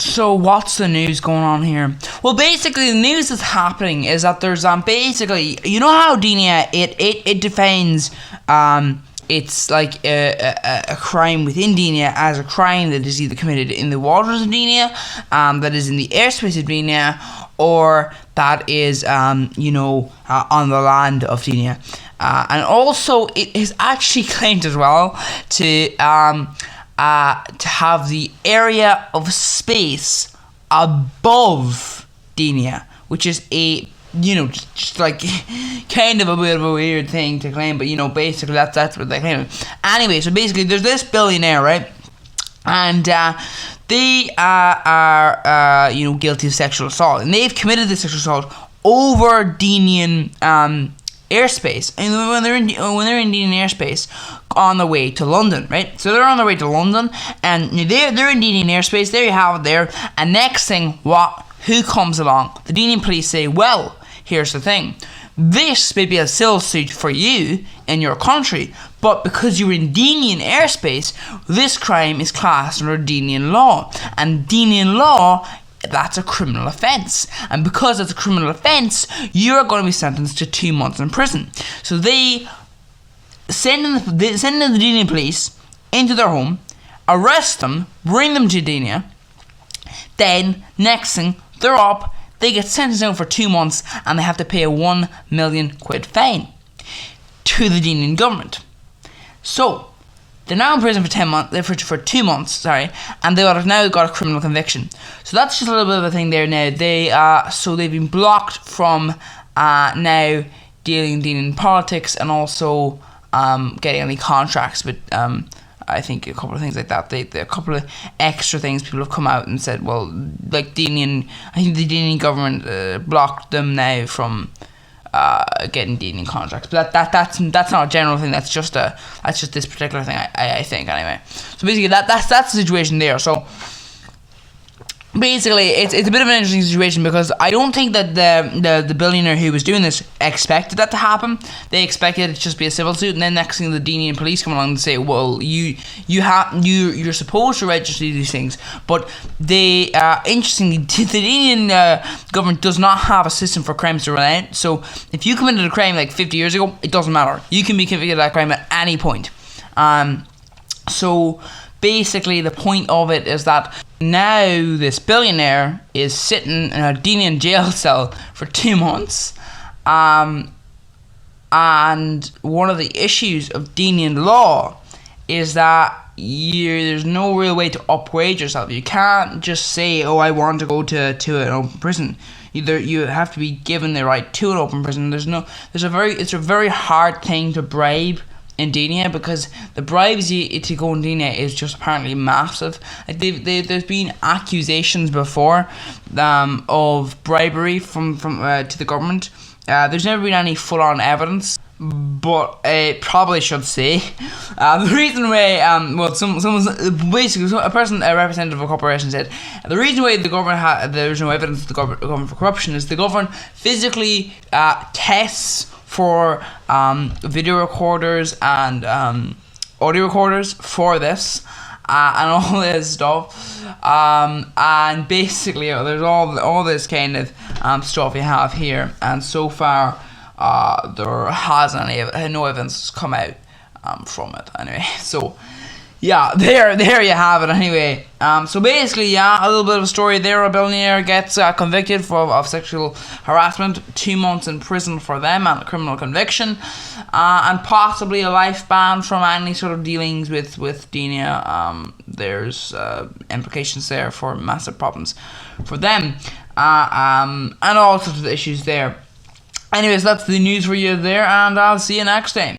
So what's the news going on here? Well, basically the news that's happening is that there's basically, you know how Dina it defines it's like a crime within Dina as a crime that is either committed in the waters of Dina, that is in the airspace of Dina, or that is on the land of Dina, and also it is actually claimed as well to have the area of space above Dina, which is just like kind of a bit of a weird thing to claim, but basically that's what they claim. Anyway, so basically there's this billionaire, right? And they are guilty of sexual assault, and they've committed this sexual assault over Dinian airspace, and when they're in Indian airspace on their way to London, right? So they're on their way to London, and they're in Indian airspace. There you have it there. And next thing, who comes along? The Indian police say, well, here's the thing. This may be a civil suit for you in your country, but because you're in Indian airspace, this crime is classed under Indian law, and Indian law, that's a criminal offence, and because it's a criminal offence, you're going to be sentenced to 2 months in prison. So they send in the Indian police into their home, arrest them, bring them to Dina. Then next thing, they're up, they get sentenced out for 2 months, and they have to pay a £1 million fine to the Indian government. So they're now in prison for 10 months, for 2 months, and they have now got a criminal conviction. So that's just a little bit of a thing there now. They've been blocked from now dealing in politics, and also getting any contracts. But I think a couple of things like that. A couple of extra things people have come out and said, well, like I think the Dinian government blocked them now from getting Dinian contracts, but that's not a general thing. That's just this particular thing. I think anyway. So basically, that's the situation there. So basically, it's a bit of an interesting situation, because I don't think that the billionaire who was doing this expected that to happen. They expected it to just be a civil suit, and then next thing the Dinian police come along and say, well, you're supposed to register these things, but they interestingly, the Dinian government does not have a system for crimes to run out. So if you committed a crime like 50 years ago, it doesn't matter. You can be convicted of that crime at any point. So basically, the point of it is that now this billionaire is sitting in a Dinian jail cell for 2 months, and one of the issues of Dinian law is that there's no real way to upgrade yourself. You can't just say, oh, I want to go to an open prison. Either you have to be given the right to an open prison. It's a very hard thing to bribe in Dina, because the bribes to go in Dina is just apparently massive. Like there's been accusations before of bribery from to the government. There's never been any full-on evidence, but I probably should say the reason why a representative of a corporation said the reason why the government there's no evidence of the government for corruption is the government physically tests for video recorders and audio recorders for this and all this stuff, and basically there's all this kind of stuff you have here, and so far there hasn't no evidence come out from it anyway. So yeah, there you have it anyway. So basically, a little bit of a story there. A billionaire gets convicted of sexual harassment, 2 months in prison for them, and a criminal conviction, and possibly a life ban from any sort of dealings with Dina. There's implications there for massive problems for them, and all sorts of issues there. Anyways, that's the news for you there, and I'll see you next time.